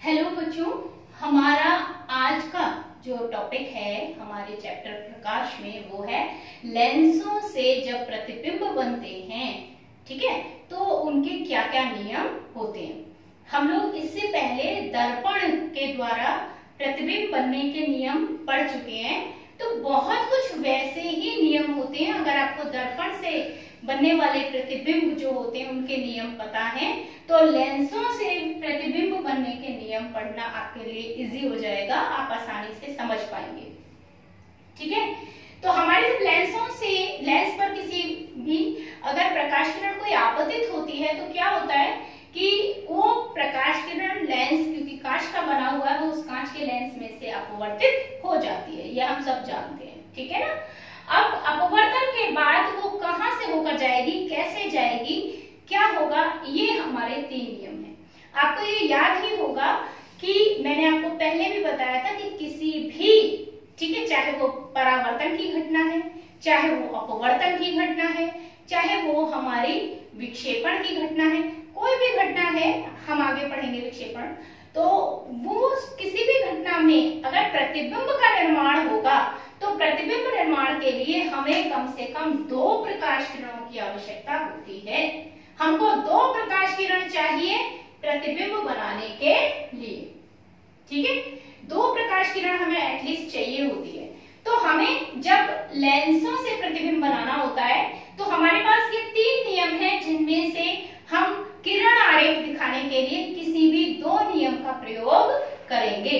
Hello बच्चों, हमारा आज का जो टॉपिक है हमारे चैप्टर प्रकाश में वो है लेंसों से जब प्रतिबिंब बनते हैं। ठीक है, तो उनके क्या क्या नियम होते हैं। हम लोग इससे पहले दर्पण के द्वारा प्रतिबिंब बनने के नियम पढ़ चुके हैं, तो बहुत कुछ वैसे ही नियम होते हैं। अगर आपको दर्पण से बनने वाले प्रतिबिंब जो होते हैं उनके नियम पता है तो लेंसों से प्रतिबिंब बनने के नियम पढ़ना आपके लिए इजी हो जाएगा, आप आसानी से समझ पाएंगे। ठीक है, तो हमारे जब लेंस पर किसी भी अगर प्रकाश किरण कोई आपतित होती है तो क्या होता है कि वो प्रकाश किरण लेंस, क्योंकि कांच का बना हुआ है, उस कांच के लेंस में से अपवर्तित हो जाती है, यह हम सब जानते हैं। ठीक है ना। अब अपवर्तन के बाद वो कहां से होकर जाएगी, कैसे जाएगी, क्या होगा, ये हमारे 3 नियम हैं। आपको ये याद ही होगा कि मैंने आपको पहले भी बताया था कि किसी भी, ठीक है, चाहे वो परावर्तन की घटना है, चाहे वो अपवर्तन की घटना है, चाहे वो हमारी विक्षेपण की घटना है, कोई भी घटना है, हम आगे पढ़ेंगे विक्षेपण, तो वो किसी भी घटना में अगर प्रतिबिंब का निर्माण होगा तो प्रतिबिंब निर्माण के लिए हमें कम से कम 2 प्रकाश किरणों की आवश्यकता होती है। हमको 2 प्रकाश किरण चाहिए प्रतिबिंब बनाने के लिए। ठीक है, 2 प्रकाश किरण हमें एटलीस्ट चाहिए होती है। तो हमें जब लेंसों से प्रतिबिंब बनाना होता है तो हमारे पास ये 3 नियम हैं, जिनमें से हम किरण आरेख दिखाने के लिए किसी भी 2 नियम का प्रयोग करेंगे।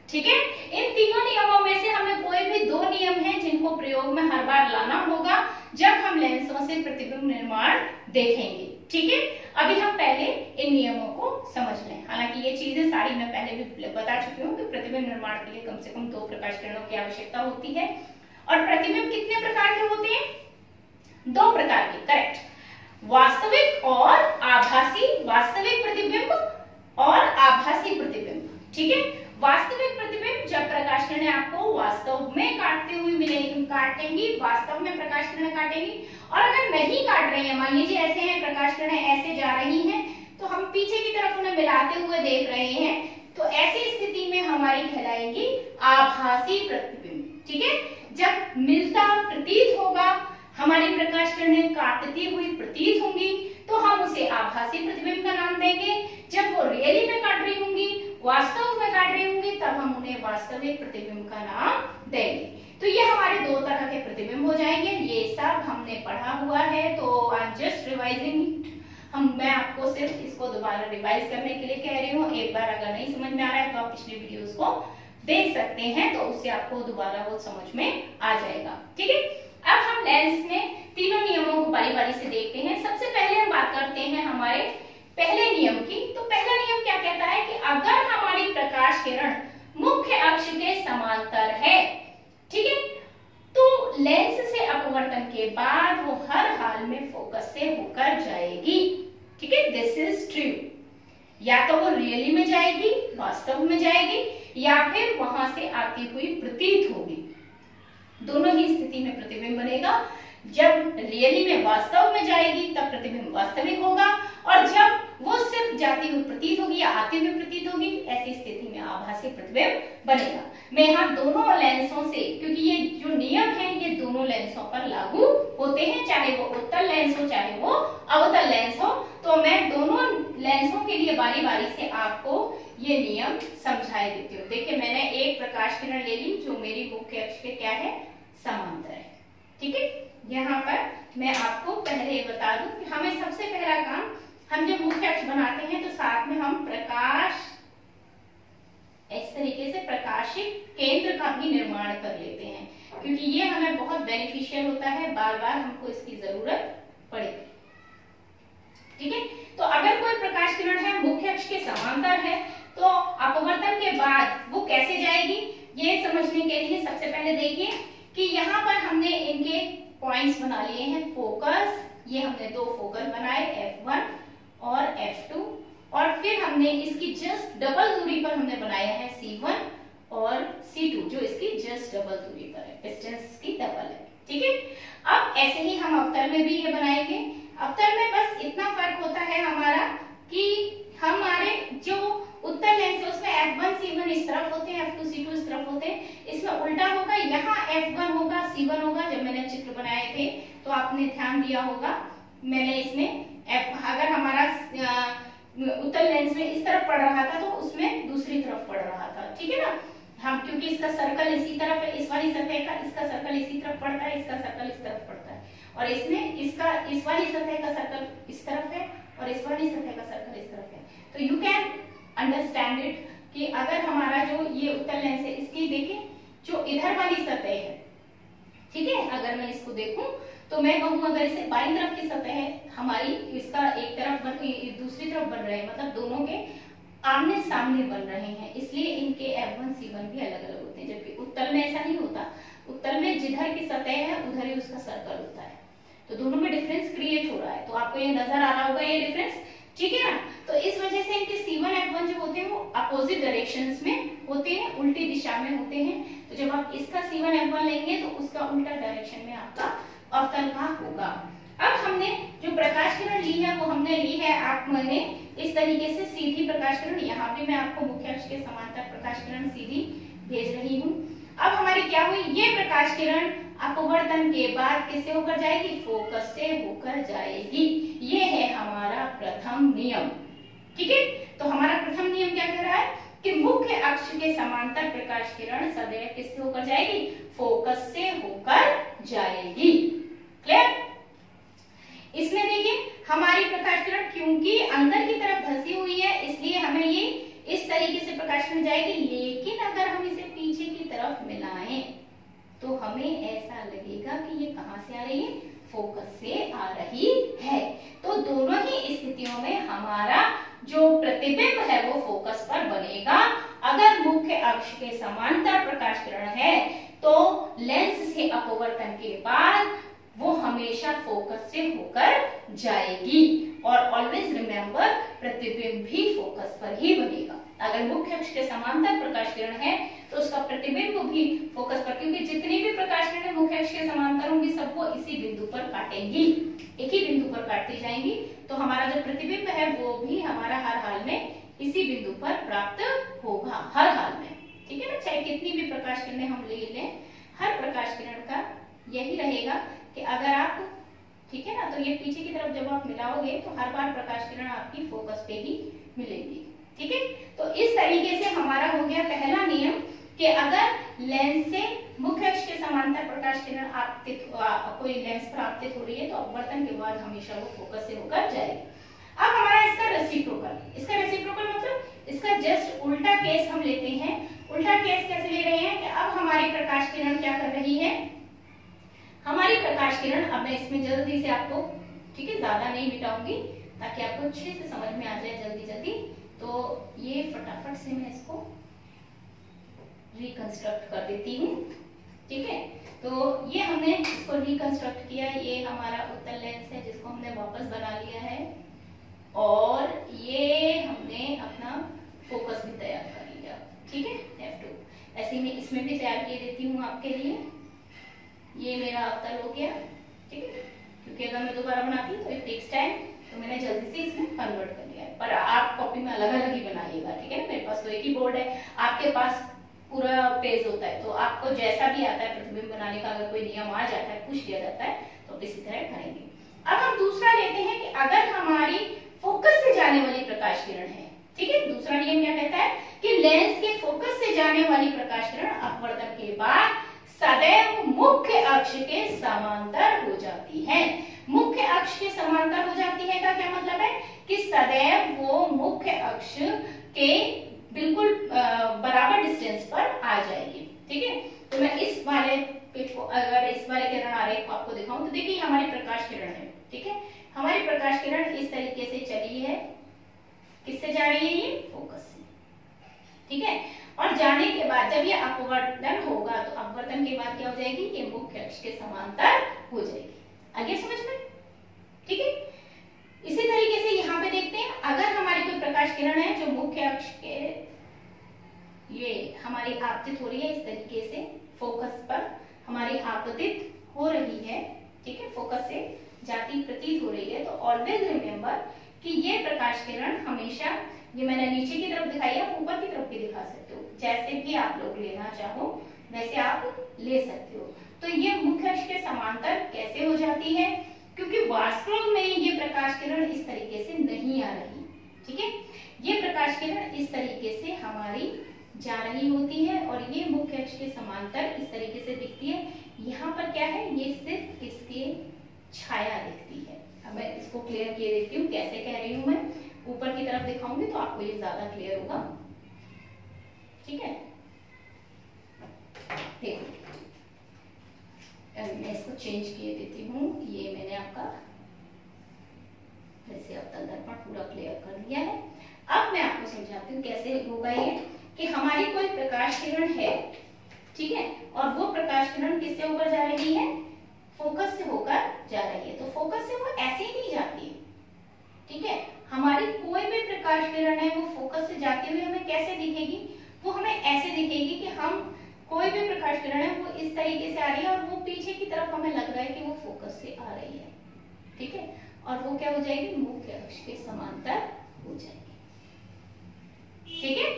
ठीक है, इन तीनों नियमों में से हमें कोई भी 2 नियम हैं जिनको प्रयोग में हर बार लाना होगा जब हम लेंसों से प्रतिबिंब निर्माण देखेंगे। ठीक है, अभी हम पहले इन नियमों को समझ लें। हालांकि ये चीजें सारी मैं पहले भी बता चुकी हूँ कि प्रतिबिंब निर्माण के लिए कम से कम 2 प्रकाश किरणों की आवश्यकता होती है। और प्रतिबिंब कितने प्रकार के होते हैं? 2 प्रकार के, करेक्ट, वास्तविक और आभासी, वास्तविक प्रतिबिंब और आभासी प्रतिबिंब। ठीक है, वास्तविक प्रतिबिंब जब प्रकाश किरणें आपको वास्तव में काटते हुए मिलेंगी, काटेंगी, वास्तव में प्रकाश किरणें काटेंगी। और अगर नहीं काट रही है, मान लीजिए ऐसे हैं प्रकाश किरणें ऐसे जा रही हैं, तो हम पीछे की तरफ उन्हें मिलाते हुए देख रहे हैं, तो ऐसी स्थिति में हमारी कहलाएगी आभासी प्रतिबिंब। ठीक है, जब मिलता प्रतीत होगा, हमारी प्रकाश किरणें काटती हुई प्रतीत होंगी, तो हम उसे आभासी प्रतिबिंब का नाम देंगे। जब वो रियली में काट रही होंगी, वास्तव में काट रही होंगी, तब हम उन्हें वास्तविक प्रतिबिंब का नाम देंगे। तो ये हमारे 2 तरह के प्रतिबिंब हो जाएंगे। ये सब हमने पढ़ा हुआ है, तो I am just revising it. मैं आपको सिर्फ इसको दोबारा रिवाइज करने के लिए कह रही हूँ। एक बार अगर नहीं समझ में आ रहा है तो आप पिछले वीडियोस को देख सकते हैं, तो उससे आपको दोबारा वो समझ में आ जाएगा। ठीक है, अब हम लेंस में तीनों नियमों को बारी बारी से देखते हैं। सबसे पहले हम बात करते हैं हमारे पहले नियम की। तो पहला नियम क्या कहता है कि अगर हमारी प्रकाश किरण मुख्य अक्ष के समांतर है, ठीक है, तो लेंस से अपवर्तन के बाद वो हर हाल में फोकस से होकर जाएगी। ठीक है, दिस इज ट्रू। या तो वो रियली में जाएगी, वास्तव में जाएगी, या फिर वहां से आती हुई प्रतीत होगी। दोनों ही स्थिति में प्रतिबिंब बनेगा। जब रियली में वास्तव में जाएगी तब प्रतिबिंब वास्तविक होगा, और जब वो सिर्फ जाती हुई प्रतीत होगी या आती हुई प्रतीत होगी, ऐसी स्थिति में आभासी प्रतिबिंब बनेगा। मैं यहाँ दोनों लेंसों से, क्योंकि ये जो नियम है ये दोनों लेंसों पर लागू होते हैं, चाहे वो उत्तल लेंस हो चाहे वो अवतल लेंस हो, तो मैं दोनों लेंसों के लिए बारी बारी से आपको ये नियम समझाए देती हूँ। देखिए, मैंने एक प्रकाश किरण ले ली जो मेरी मुख्य अक्ष के क्या है, समांतर है। ठीक है, यहाँ पर मैं आपको पहले ये बता दूं कि हमें सबसे पहला काम, हम जब मुख्य अक्ष बनाते हैं तो साथ में हम प्रकाश, इस तरीके से प्रकाशित केंद्र का भी निर्माण कर लेते हैं, क्योंकि ये हमें बहुत बेनिफिशियल होता है, बार बार हमको इसकी जरूरत पड़ेगी। ठीक है, तो अगर कोई प्रकाश किरण है मुख्य अक्ष के समांतर है तो अपवर्तन के बाद वो कैसे जाएगी, ये समझने के लिए सबसे पहले देखिए कि यहाँ पर हमने इनके पॉइंट्स बना लिए हैं। फोकस, ये हमने 2 फोकस बनाए, F1 और F2, और फिर हमने इसकी जस्ट डबल दूरी पर हमने बनाया है C1 और C2, जो इसकी जस्ट डबल दूरी पर है, डिस्टेंस की डबल है। ठीक है, अब ऐसे ही हम अवतल में भी ये बनाएंगे। अवतल में बस इतना फर्क होता है हमारा कि हमारे जो उत्तल लेंस है उसमें किया होगा, मैंने इसमें अगर हमारा उत्तल लेंस में इस तरफ पड़ रहा था तो उसमें दूसरी तरफ पड़ रहा था, ठीक है ना। हम क्योंकि इसका सर्कल इसी तरफ है, इस वाली सतह का इसका सर्कल इसी तरफ पड़ता है, इसका सर्कल इस तरफ पड़ता है, और इसमें इसका इस वाली सतह का सर्कल इस तरफ है और इस वाली सतह का सर्कल इस तरफ है। तो यू कैन अंडरस्टैंड इट कि अगर हमारा जो ये उत्तल लेंस है इसकी देखें जो इधर वाली सतह है, ठीक है, अगर मैं इसको देखूं तो मैं कहूँ अगर इसे बाईं तरफ की सतह है हमारी, इसका एक तरफ बन दूसरी तरफ बन रहे हैं, मतलब दोनों के आमने सामने बन रहे हैं, इसलिए इनके F1 C1 भी अलग अलग होते हैं। जबकि उत्तल में ऐसा नहीं होता, उत्तल में जिधर की सतह है उधर ही उसका सर्कल होता है, तो दोनों में डिफरेंस क्रिएट हो रहा है। तो आपको ये नजर आ रहा होगा ये डिफरेंस, ठीक है ना। तो इस वजह से इनके C1 F1 जो होते हैं वो अपोजिट डायरेक्शंस में होते हैं, उल्टी दिशा में होते हैं। तो जब आप इसका C1 F1 लेंगे तो उसका उल्टा डायरेक्शन में आपका अवतल भाग होगा। अब हमने जो प्रकाश किरण ली है वो हमने ली है आप मैंने इस तरीके से सीधी प्रकाश किरण, यहाँ पे मैं आपको मुख्य अक्ष के समांतर प्रकाश किरण सीधी भेज रही हूँ। अब हमारी क्या हुई, ये प्रकाश किरण अपवर्तन के बाद किससे होकर जाएगी, फोकस से होकर जाएगी। ये है हमारा प्रथम नियम, ठीक है। तो हमारा प्रथम नियम क्या कह रहा है कि मुख्य अक्ष के समांतर प्रकाश किरण सदैव किससे होकर जाएगी, फोकस से होकर जाएगी। क्लियर। इसमें देखिए हमारी प्रकाश किरण क्योंकि अंदर की तरफ धसी हुई है इसलिए हमें ये इस तरीके से प्रकाश किरण जाएगी, लेकिन अगर हम इसे पीछे की तरफ मिलाएं तो हमें ऐसा लगेगा कि ये कहां से आ रही है, फोकस से आ रही है। तो दोनों ही स्थितियों में हमारा जो प्रतिबिंब है वो फोकस पर बनेगा। अगर मुख्य अक्ष के समांतर प्रकाश किरण है तो लेंस से अपवर्तन के बाद वो हमेशा फोकस से होकर जाएगी। और ऑलवेज रिमेंबर प्रतिबिंब भी फोकस पर ही बनेगा। अगर मुख्य अक्ष के समांतर प्रकाश किरण है तो उसका प्रतिबिंब भी फोकस पर, क्योंकि जितनी भी प्रकाश किरणें मुख्य अक्ष के समांतर होंगी सबको इसी बिंदु पर काटेंगी, एक ही बिंदु पर काटती जाएंगी। तो हमारा जो प्रतिबिंब है वो भी हमारा हर हाल में इसी बिंदु पर प्राप्त होगा, हर हाल में, ठीक है ना। चाहे कितनी भी प्रकाश किरणें हम ले लें, हर प्रकाश किरण का यही रहेगा कि अगर आप, ठीक है ना, तो ये पीछे की तरफ जब आप मिलाओगे तो हर बार प्रकाश किरण आपकी फोकस पे ही मिलेगी, ठीक है। तो इस तरीके से हमारा हो गया पहला नियम कि अगर लेंस से मुख्य अक्ष के समांतर प्रकाश किरण आपतित, कोई लेंस पर आपतित हो रही है तो अपवर्तन के बाद हमेशा वो फोकस से होकर जाएगी। अब हमारा इसका रेसिप्रोकल, मतलब इसका जस्ट उल्टा केस हम लेते हैं। उल्टा केस कैसे ले रहे हैं कि अब हमारी प्रकाश किरण क्या कर रही है, हमारी प्रकाश किरण, अब मैं इसमें जल्दी से आपको, ठीक है, ज्यादा नहीं मिटाऊंगी ताकि आपको अच्छे से समझ में आ जाए जल्दी जल्दी। तो ये फटाफट से मैं इसको रिकंस्ट्रक्ट कर देती हूँ, ठीक है। तो ये हमने इसको रिकंस्ट्रक्ट किया, ये हमारा उत्तल लेंस है जिसको हमने वापस बना लिया है, और ये हमने अपना फोकस भी तैयार कर लिया, ठीक है, F2। ऐसे ही मैं इसमें भी तैयार किए देती हूँ आपके लिए। ये मेरा अवतल हो गया, ठीक है, क्योंकि अगर मैं दोबारा बनाती हूँ तो इट टेक्स टाइम, तो मैंने जल्दी से इसमें कन्वर्ट कर लिया है। पर आप कॉपी में अलग अलग ही बनाइएगा, ठीक है ना। मेरे पास तो एक ही बोर्ड है, आपके पास पूरा पेज होता है, तो आपको जैसा भी आता है प्रतिबिंब बनाने का, अगर कोई नियम आ जाता है, पूछ लिया जाता है, तो इसी तरह करेंगे। अब हम दूसरा लेते हैं कि अगर हमारी फोकस से जाने वाली प्रकाश किरण है, ठीक है, दूसरा नियम क्या कहता है कि लेंस के फोकस से जाने वाली प्रकाश किरण अपवर्तन के बाद सदैव मुख्य अक्ष के समांतर हो जाती है। मुख्य अक्ष के समांतर हो जाती है का क्या मतलब है कि सदैव वो मुख्य अक्ष के बिल्कुल बराबर डिस्टेंस पर आ जाएगी, ठीक है। तो मैं इस वाले को, अगर इस वाले किरण आरेख को आपको दिखाऊं तो देखिए हमारी प्रकाश किरण है, ठीक है, हमारी प्रकाश किरण इस तरीके से चली है, किससे जा रही है, ये फोकस से, ठीक है। और जाने के बाद जब ये अपवर्तन होगा तो अपवर्तन के बाद क्या हो जाएगी, ये मुख्य अक्ष के समांतर हो जाएगी। आगे समझ में, ठीक है। इसी तरीके से यहाँ पे देखते हैं, अगर हमारी कोई प्रकाश किरण है जो मुख्य अक्ष के, ये हमारी आपतित हो रही है इस तरीके से, फोकस पर हमारी आपतित हो रही है, ठीक है, फोकस से जाती प्रतीत हो रही है, तो ऑलवेज रिमेंबर कि ये प्रकाश किरण हमेशा, ये मैंने नीचे की तरफ दिखाई है, ऊपर की तरफ भी दिखा सकते हो, जैसे भी आप लोग लेना चाहो वैसे आप ले सकते हो। तो ये मुख्य अक्ष के समांतर कैसे हो जाती है क्योंकि वास्तव में ये प्रकाश किरण इस तरीके से नहीं आ रही, ठीक है। ये प्रकाश किरण इस तरीके से हमारी जा रही होती है और ये मुख्य अक्ष के समांतर इस तरीके से दिखती है। यहाँ पर क्या है, ये सिर्फ इसके छाया दिखती है। अब मैं इसको क्लियर किए देती हूँ, कैसे कह रही हूँ मैं, ऊपर की तरफ दिखाऊंगी तो आपको ये ज्यादा क्लियर होगा, ठीक है। देखो मैं इसको चेंज किए देती हूँ, ये मैंने आपका वैसे अब तक दर्पण पूरा क्लियर कर दिया है। अब मैं आपको समझाती हूँ कैसे होगा ये, कि हमारी कोई प्रकाश किरण है, ठीक है, और वो प्रकाश किरण किससे होकर जा रही है, फोकस से होकर जा रही है। तो फोकस से वो ऐसे ही नहीं जाती, ठीक है। हमारी कोई भी प्रकाश किरण है वो फोकस से जाती हुई हमें कैसे दिखेगी, वो हमें ऐसे दिखेगी कि हम कोई भी प्रकाश किरण है वो इस तरीके से आ रही है और वो पीछे की तरफ हमें लग रहा है कि वो फोकस से आ रही है, ठीक है, और वो क्या हो जाएगी, मुख्य अक्ष के समांतर हो जाएगी, ठीक है।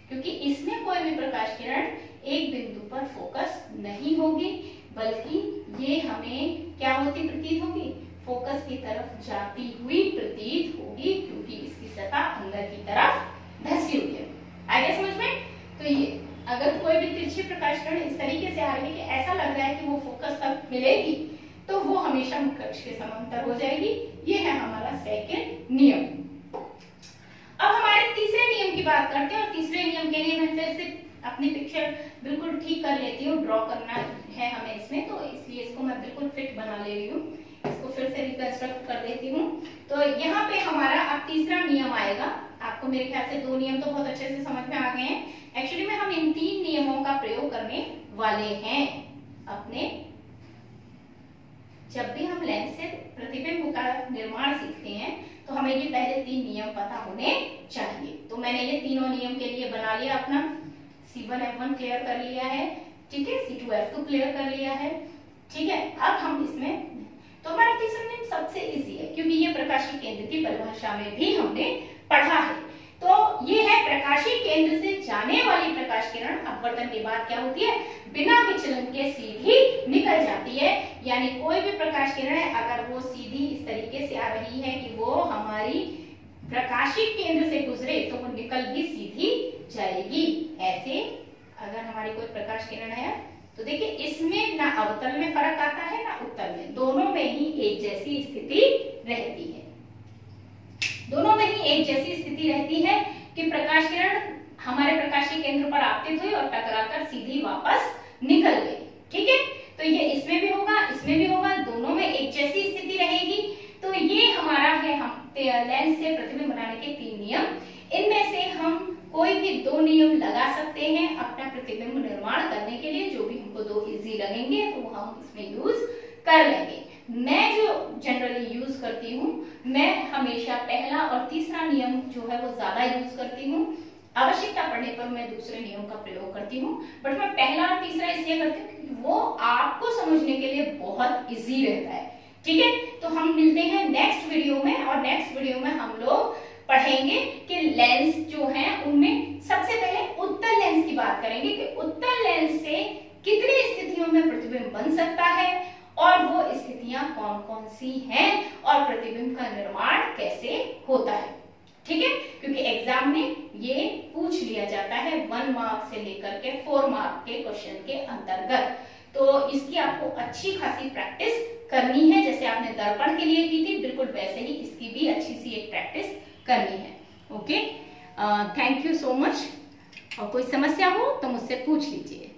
क्योंकि इसमें कोई भी प्रकाश किरण एक बिंदु पर फोकस नहीं होगी, बल्कि ये हमें क्या होती प्रतीत होगी, फोकस की तरफ जाती हुई प्रतीत होगी, क्योंकि इसकी सतह अंदर की तरफ धसी हुई है। आ गया समझ में। तो ये अगर कोई भी तिरछी प्रकाश किरण इस तरीके से आ रही है कि ऐसा लग रहा है कि वो फोकस तक मिलेगी, तो वो हमेशा मुख्य अक्ष के समांतर हो जाएगी। ये है हमारा सेकंड नियम। अब हमारे तीसरे नियम की बात करते हैं, और तीसरे नियम के लिए मैं फिर से अपनी पिक्चर बिल्कुल ठीक कर लेती हूँ, ड्रॉ करना है हमें इसमें, तो इसलिए इसको मैं बिल्कुल फिट बना ले रही हूँ। इसको फिर से रिकंस्ट्रक्ट कर देती हूँ। तो यहाँ पे हमारा अब तीसरा नियम आएगा। आपको मेरे ख्याल से दो नियम तो बहुत अच्छे से समझ में आ गए हैं। एक्चुअली में हम इन तीन नियमों का प्रयोग करने वाले हैं अपने, जब भी हम लेंस से प्रतिबिंब का निर्माण सीखते हैं तो हमें ये पहले तीन नियम पता होने चाहिए। तो मैंने ये तीनों नियम के लिए बना लिया, अपना C1F1 क्लियर कर लिया है, ठीक है, C2F2 क्लियर कर लिया है, ठीक है। अब हम इसमें, तो हमारा तीसरा नियम सबसे इजी है, क्योंकि ये प्रकाशीय केंद्र की परिभाषा में भी हमने पढ़ा है। तो ये है प्रकाशीय केंद्र से जाने वाली प्रकाश किरण अपवर्तन के बाद क्या होती है, बिना विचलन के सीधी निकल जाती है। यानी कोई भी प्रकाश किरण है, अगर वो सीधी इस तरीके से आ रही है कि वो हमारी प्रकाशीय केंद्र से गुजरे, तो वो निकल भी सीधी जाएगी। ऐसे अगर हमारी कोई प्रकाश किरण है तो देखिए इसमें ना अवतल में फर्क आता है ना उत्तल में, दोनों में ही एक जैसी स्थिति रहती है। दोनों में ही एक जैसी स्थिति रहती है कि प्रकाश किरण हमारे प्रकाशीय केंद्र पर आपतित हुई और टकराकर सीधी वापस निकल गई, ठीक है। तो ये इसमें भी होगा, इसमें भी होगा, दोनों में एक जैसी स्थिति रहेगी। तो ये हमारा है हम लेंस से प्रतिबिंब बनाने के तीन नियम। इनमें से हम कोई भी दो नियम लगा सकते हैं अपना प्रतिबिंब निर्माण करने के लिए, जो भी हमको दो इजी लगेंगे तो हम इसमें यूज कर लेंगे। मैं जो जनरली यूज करती हूँ, मैं हमेशा पहला और तीसरा नियम जो है वो ज्यादा यूज करती हूँ। आवश्यकता पड़ने पर मैं दूसरे नियम का प्रयोग करती हूँ, बट मैं पहला और तीसरा इसलिए करती हूँ क्योंकि वो आपको समझने के लिए बहुत इजी रहता है, ठीक है। तो हम मिलते हैं नेक्स्ट वीडियो में, और नेक्स्ट वीडियो में हम लोग पढ़ेंगे कि लेंस जो हैं उनमें सबसे पहले उत्तल लेंस की बात करेंगे कि उत्तल लेंस से कितनी स्थितियों में प्रतिबिंब बन सकता है और वो स्थितियां कौन कौन सी हैं और प्रतिबिंब का निर्माण कैसे होता है, ठीक है। क्योंकि एग्जाम में ये पूछ लिया जाता है 1 मार्क से लेकर के 4 मार्क के क्वेश्चन के अंतर्गत। तो इसकी आपको अच्छी खासी प्रैक्टिस करनी है, जैसे आपने दर्पण के लिए की थी, बिल्कुल वैसे ही इसकी भी अच्छी सी एक प्रैक्टिस करनी है। Okay, thank you so much. और कोई समस्या हो तो मुझसे पूछ लीजिए।